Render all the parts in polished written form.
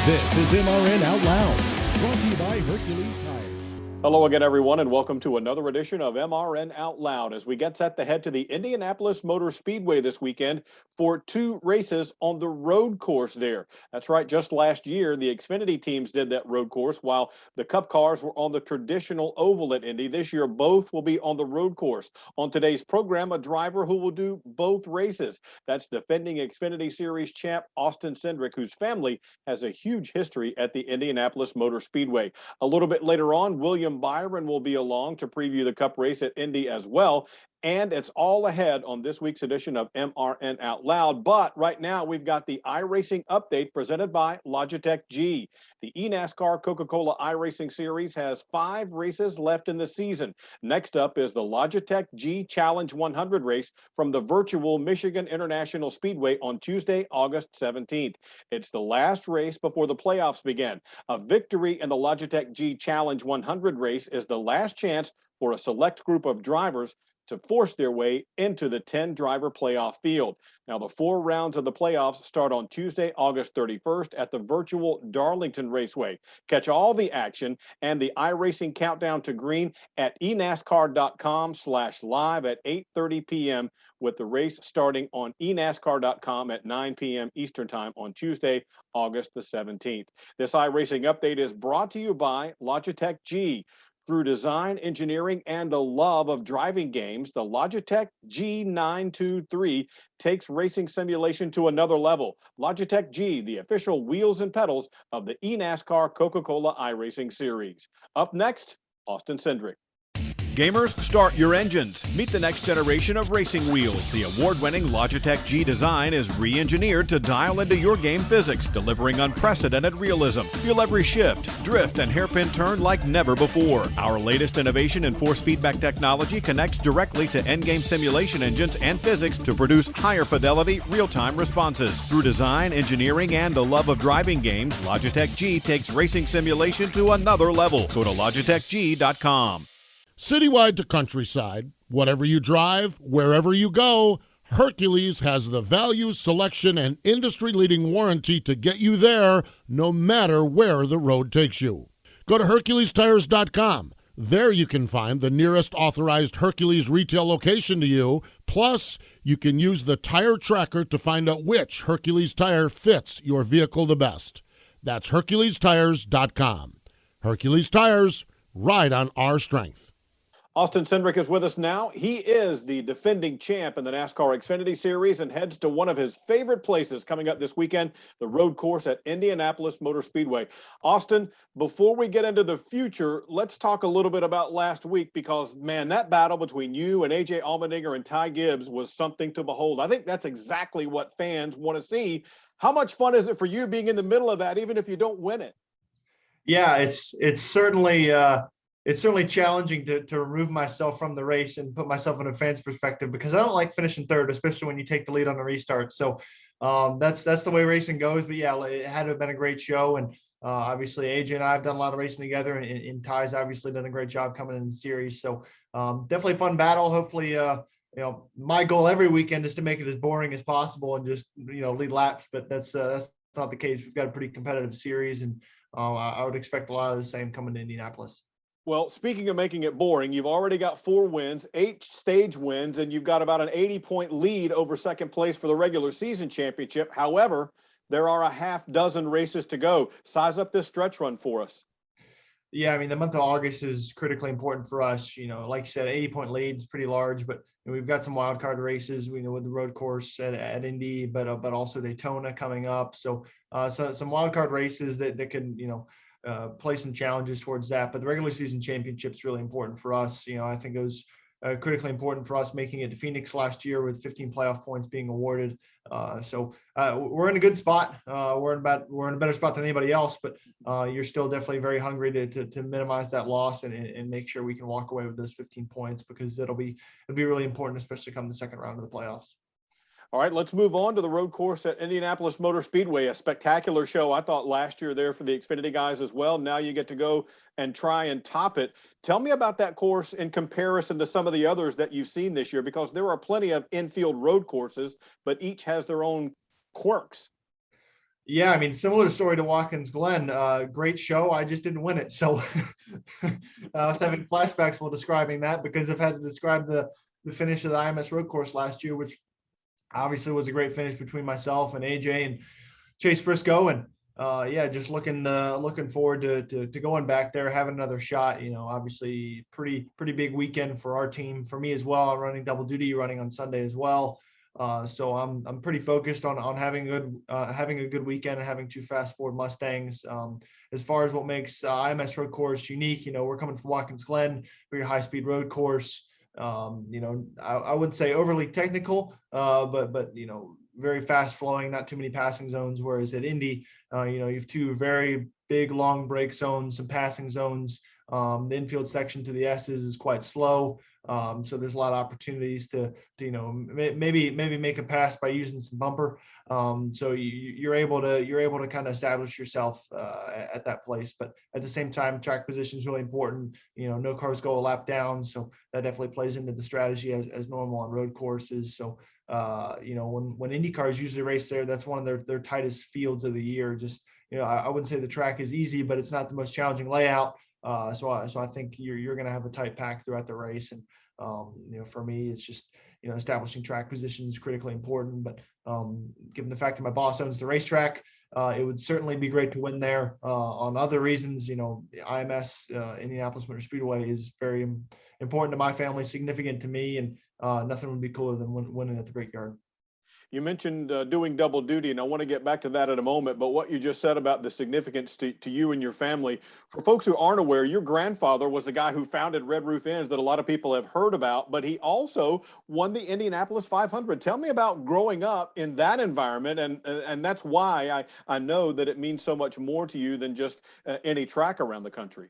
This is MRN Out Loud, brought to you by Hercules Tires. Hello again, everyone, and welcome to another edition of MRN Out Loud as we get set to head to the Indianapolis Motor Speedway this weekend for two races on the road course there. That's right, just last year, the Xfinity teams did that road course while the Cup cars were on the traditional oval at Indy. This year, both will be on the road course. On today's program, a driver who will do both races. That's defending Xfinity Series champ Austin Cindric, whose family has a huge history at the Indianapolis Motor Speedway. A little bit later on, William Byron will be along to preview the Cup race at Indy as well. And it's all ahead on this week's edition of MRN Out Loud. But right now, we've got the iRacing update presented by Logitech G. The NASCAR Coca-Cola iRacing Series has 5 races left in the season. Next up is the Logitech G Challenge 100 race from the virtual Michigan International Speedway on Tuesday, August 17th. It's the last race before the playoffs begin. A victory in the Logitech G Challenge 100 race is the last chance for a select group of drivers to force their way into the 10-driver playoff field. Now, the 4 rounds of the playoffs start on Tuesday, August 31st at the virtual Darlington Raceway. Catch all the action and the iRacing countdown to green at enascar.com/live at 8:30 p.m. with the race starting on enascar.com at 9 p.m. Eastern Time on Tuesday, August the 17th. This iRacing update is brought to you by Logitech G. Through design, engineering, and a love of driving games, the Logitech G923 takes racing simulation to another level. Logitech G, the official wheels and pedals of the eNASCAR Coca-Cola iRacing Series. Up next, Austin Cindric. Gamers, start your engines. Meet the next generation of racing wheels. The award-winning Logitech G design is re-engineered to dial into your game physics, delivering unprecedented realism. Feel every shift, drift, and hairpin turn like never before. Our latest innovation in force feedback technology connects directly to endgame simulation engines and physics to produce higher fidelity, real-time responses. Through design, engineering, and a love of driving games, Logitech G takes racing simulation to another level. Go to logitechg.com. Citywide to countryside, whatever you drive, wherever you go, Hercules has the value, selection, and industry-leading warranty to get you there no matter where the road takes you. Go to HerculesTires.com. There you can find the nearest authorized Hercules retail location to you. Plus, you can use the tire tracker to find out which Hercules tire fits your vehicle the best. That's HerculesTires.com. Hercules Tires, ride on our strength. Austin Cindric is with us now. He is the defending champ in the NASCAR Xfinity Series and heads to one of his favorite places coming up this weekend, the road course at Indianapolis Motor Speedway. Austin, before we get into the future, let's talk a little bit about last week because, man, that battle between you and A.J. Allmendinger and Ty Gibbs was something to behold. I think that's exactly what fans want to see. How much fun is it for you being in the middle of that, even if you don't win it? Yeah, it's certainly challenging to remove myself from the race and put myself in a fan's perspective because I don't like finishing third, especially when you take the lead on the restart. So that's the way racing goes. But yeah, it had to have been a great show. And obviously AJ and I have done a lot of racing together, and Ty's obviously done a great job coming in the series. So definitely a fun battle. Hopefully, my goal every weekend is to make it as boring as possible and just, lead laps. But that's not the case. We've got a pretty competitive series, and I would expect a lot of the same coming to Indianapolis. Well, speaking of making it boring, you've already got 4 wins, 8 stage wins, and you've got about an 80-point lead over second place for the regular season championship. However, there are a half dozen races to go. Size up this stretch run for us. Yeah, I mean, the month of August is critically important for us. Like you said, 80-point lead is pretty large, but we've got some wild card races, with the road course at Indy, but also Daytona coming up. So some wild card races that can, play some challenges towards that. But the regular season championship is really important for us. I think it was critically important for us making it to Phoenix last year with 15 playoff points being awarded. So we're in a good spot. We're in a better spot than anybody else, but you're still definitely very hungry to minimize that loss and make sure we can walk away with those 15 points because it'll be really important, especially come the second round of the playoffs. All right, let's move on to the road course at Indianapolis Motor Speedway, a spectacular show, I thought, last year there for the Xfinity guys as well. Now you get to go and try and top it. Tell me about that course in comparison to some of the others that you've seen this year, because there are plenty of infield road courses, but each has their own quirks. Yeah, I mean, similar story to Watkins Glen. Great show. I just didn't win it. So I was having flashbacks while describing that, because I've had to describe the finish of the IMS road course last year, which obviously was a great finish between myself and AJ and Chase Briscoe. And yeah, just looking forward to going back there, having another shot. Obviously pretty big weekend for our team, for me as well. I'm running double duty, running on Sunday as well. So I'm pretty focused on having a good weekend and having two fast Ford Mustangs. As far as what makes IMS road course unique, we're coming from Watkins Glen, very high speed road course. I wouldn't say overly technical, but very fast flowing, not too many passing zones. Whereas at Indy, you have two very big long break zones, some passing zones. The infield section to the S's is quite slow. So there's a lot of opportunities to maybe make a pass by using some bumper. So you're able to kind of establish yourself at that place. But at the same time, track position is really important. No cars go a lap down, so that definitely plays into the strategy as normal on road courses. So when Indy cars usually race there, that's one of their tightest fields of the year. Just I wouldn't say the track is easy, but it's not the most challenging layout. So I think you're going to have a tight pack throughout the race. And for me, it's just establishing track position is critically important. But given the fact that my boss owns the racetrack, it would certainly be great to win there. On other reasons, IMS Indianapolis Motor Speedway is very important to my family, significant to me, and nothing would be cooler than winning at the Brickyard. You mentioned doing double duty, and I want to get back to that in a moment. But what you just said about the significance to you and your family, for folks who aren't aware, your grandfather was the guy who founded Red Roof Inns that a lot of people have heard about, but he also won the Indianapolis 500. Tell me about growing up in that environment, and that's why I know that it means so much more to you than just any track around the country.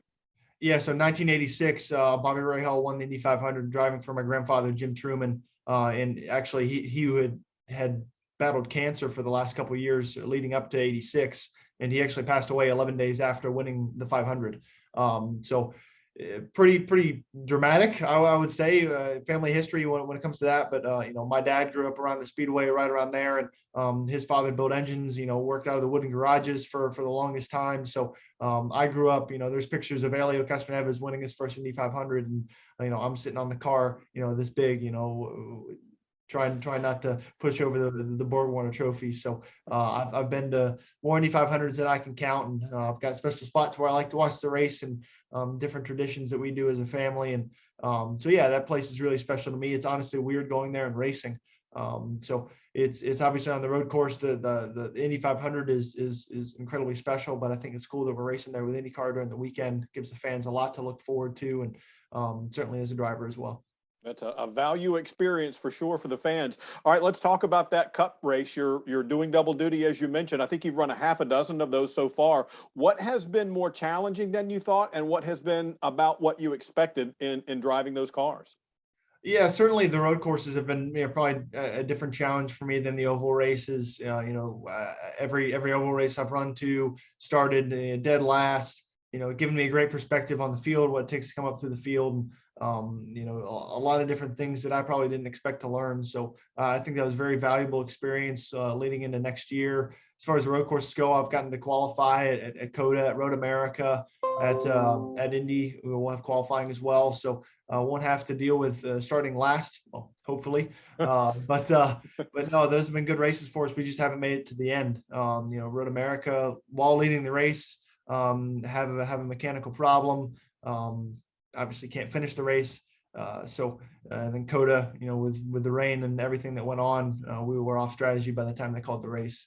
Yeah, so 1986, Bobby Rahal won the Indy 500, driving for my grandfather, Jim Truman. And actually, he had battled cancer for the last couple of years leading up to 86, and he actually passed away 11 days after winning the 500. So pretty dramatic, I would say, family history when it comes to that. But my dad grew up around the Speedway, right around there, and his father built engines, worked out of the wooden garages for the longest time. So I grew up, there's pictures of Elio Castroneves winning his first Indy 500, and I'm sitting on the car, this big, trying not to push over the Borg Warner trophy. So I've been to more Indy 500s than I can count, and I've got special spots where I like to watch the race, and different traditions that we do as a family. And so yeah, that place is really special to me. It's honestly weird going there and racing. So it's obviously on the road course. The Indy 500 is incredibly special, but I think it's cool that we're racing there with IndyCar during the weekend. It gives the fans a lot to look forward to, and certainly as a driver as well. That's a value experience for sure for the fans. All right, let's talk about that Cup race. You're doing double duty, as you mentioned. I think you've run a half a dozen of those so far. What has been more challenging than you thought, and what has been about what you expected in driving those cars? Yeah, certainly the road courses have been probably a different challenge for me than the oval races. Every oval race I've run to started dead last. Giving me a great perspective on the field, what it takes to come up through the field. A lot of different things that I probably didn't expect to learn. So I think that was a very valuable experience leading into next year. As far as the road courses go, I've gotten to qualify at COTA, at Road America, at Indy. We'll have qualifying as well. So won't have to deal with starting last, well, hopefully. But no, those have been good races for us. We just haven't made it to the end. Road America, while leading the race, have a mechanical problem. Obviously can't finish the race. So then COTA, with the rain and everything that went on, we were off strategy by the time they called the race.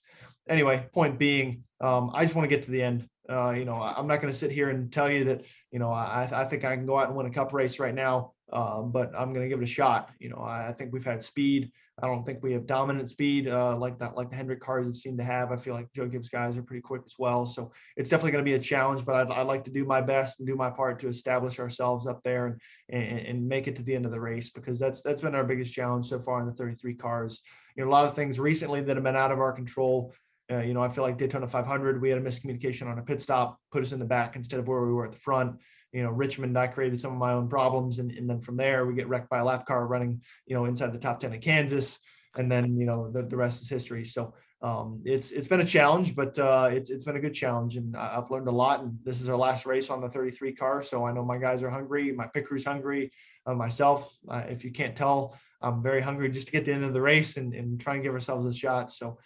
Anyway, point being, I just want to get to the end. I'm not going to sit here and tell you that, I think I can go out and win a Cup race right now, but I'm going to give it a shot. I think we've had speed. I don't think we have dominant speed like the Hendrick cars have seemed to have. I feel like Joe Gibbs guys are pretty quick as well. So it's definitely going to be a challenge, but I'd like to do my best and do my part to establish ourselves up there and make it to the end of the race, because that's been our biggest challenge so far in the 33 cars. A lot of things recently that have been out of our control. I feel like Daytona 500, we had a miscommunication on a pit stop, put us in the back instead of where we were at the front. Richmond, I created some of my own problems. And then from there, we get wrecked by a lap car running, inside the top 10 of Kansas. And then, the rest is history. So It's been a challenge, but it's been a good challenge, and I've learned a lot. And this is our last race on the 33 car, so I know my guys are hungry. My pit crew's hungry. Myself, if you can't tell, I'm very hungry just to get to the end of the race and try and give ourselves a shot. So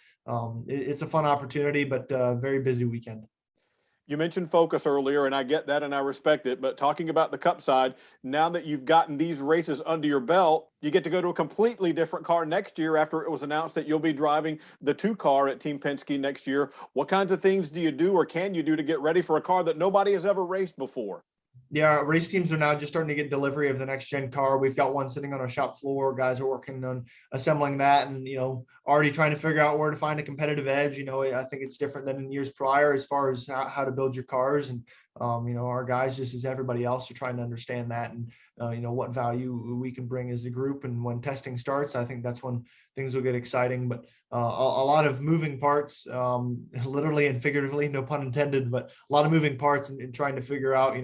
it's a fun opportunity, but very busy weekend. You mentioned focus earlier, and I get that and I respect it. But talking about the Cup side, now that you've gotten these races under your belt, you get to go to a completely different car next year after it was announced that you'll be driving the 2 car at Team Penske next year. What kinds of things do you do or can you do to get ready for a car that nobody has ever raced before? Yeah, our race teams are now just starting to get delivery of the next gen car. We've got one sitting on our shop floor. Guys are working on assembling that and, already trying to figure out where to find a competitive edge. I think it's different than in years prior as far as how to build your cars. And, our guys, just as everybody else, are trying to understand that and, what value we can bring as a group. And when testing starts, I think that's when things will get exciting. But a lot of moving parts, literally and figuratively, no pun intended, but a lot of moving parts and trying to figure out,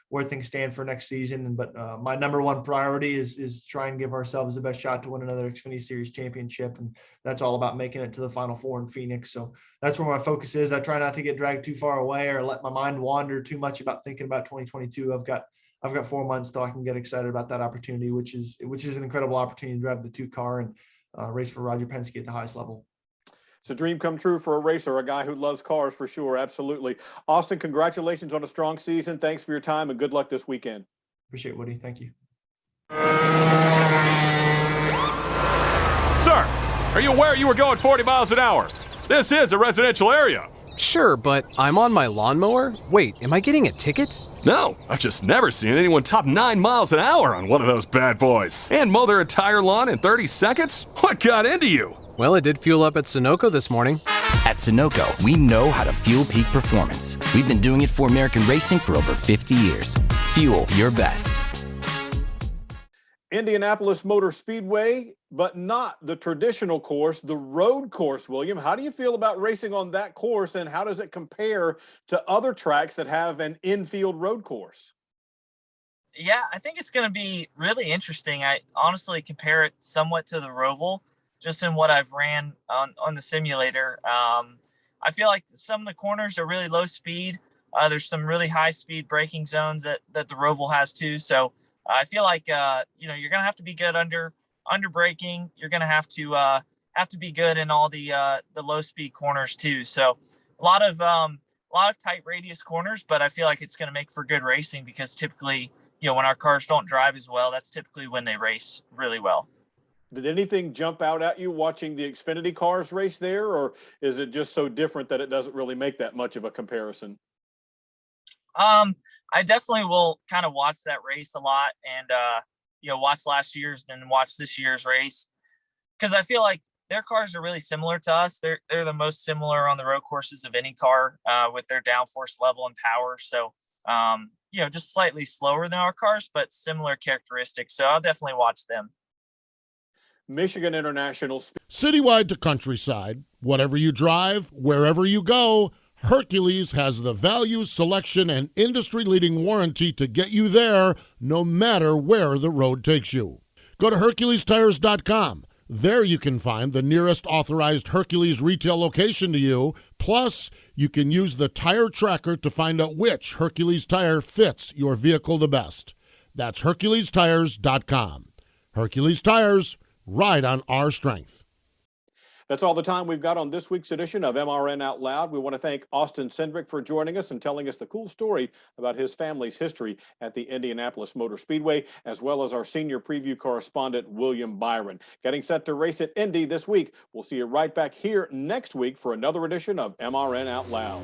where things stand for next season. But my number one priority is try and give ourselves the best shot to win another Xfinity Series championship. And that's all about making it to the Final Four in Phoenix. So that's where my focus is. I try not to get dragged too far away or let my mind wander too much about thinking about 2022. I've got 4 months till I can get excited about that opportunity, which is an incredible opportunity to drive the 2 car and race for Roger Penske at the highest level. It's a dream come true for a racer, a guy who loves cars for sure. Absolutely. Austin, congratulations on a strong season. Thanks for your time and good luck this weekend. Appreciate it, Woody. Thank you. Sir, are you aware you were going 40 miles an hour? This is a residential area. Sure, but I'm on my lawnmower? Wait, am I getting a ticket? No, I've just never seen anyone top 9 miles an hour on one of those bad boys. And mow their entire lawn in 30 seconds? What got into you? Well, it did fuel up at Sunoco this morning. At Sunoco, we know how to fuel peak performance. We've been doing it for American racing for over 50 years. Fuel your best. Indianapolis Motor Speedway, but not the traditional course, the road course, William. How do you feel about racing on that course, and how does it compare to other tracks that have an infield road course? Yeah, I think it's going to be really interesting. I honestly compare it somewhat to the Roval, just in what I've ran on the simulator. I feel like some of the corners are really low speed. There's some really high speed braking zones that the Roval has too. So I feel like you're going to have to be good under braking. You're going to have to be good in all the low speed corners too. So a lot of tight radius corners, but I feel like it's going to make for good racing because typically, when our cars don't drive as well, that's typically when they race really well. Did anything jump out at you watching the Xfinity cars race there, or is it just so different that it doesn't really make that much of a comparison? I definitely will kind of watch that race a lot and, watch last year's, then watch this year's race. Cause I feel like their cars are really similar to us. They're the most similar on the road courses of any car, with their downforce level and power. So, just slightly slower than our cars, but similar characteristics. So I'll definitely watch them. Michigan International. Citywide to countryside, whatever you drive, wherever you go, Hercules has the value, selection, and industry-leading warranty to get you there no matter where the road takes you. Go to HerculesTires.com. There you can find the nearest authorized Hercules retail location to you. Plus, you can use the tire tracker to find out which Hercules tire fits your vehicle the best. That's HerculesTires.com. Hercules Tires, ride on our strength. That's all the time we've got on this week's edition of MRN Out Loud. We want to thank Austin Cindric for joining us and telling us the cool story about his family's history at the Indianapolis Motor Speedway, as well as our senior preview correspondent, William Byron. Getting set to race at Indy this week. We'll see you right back here next week for another edition of MRN Out Loud.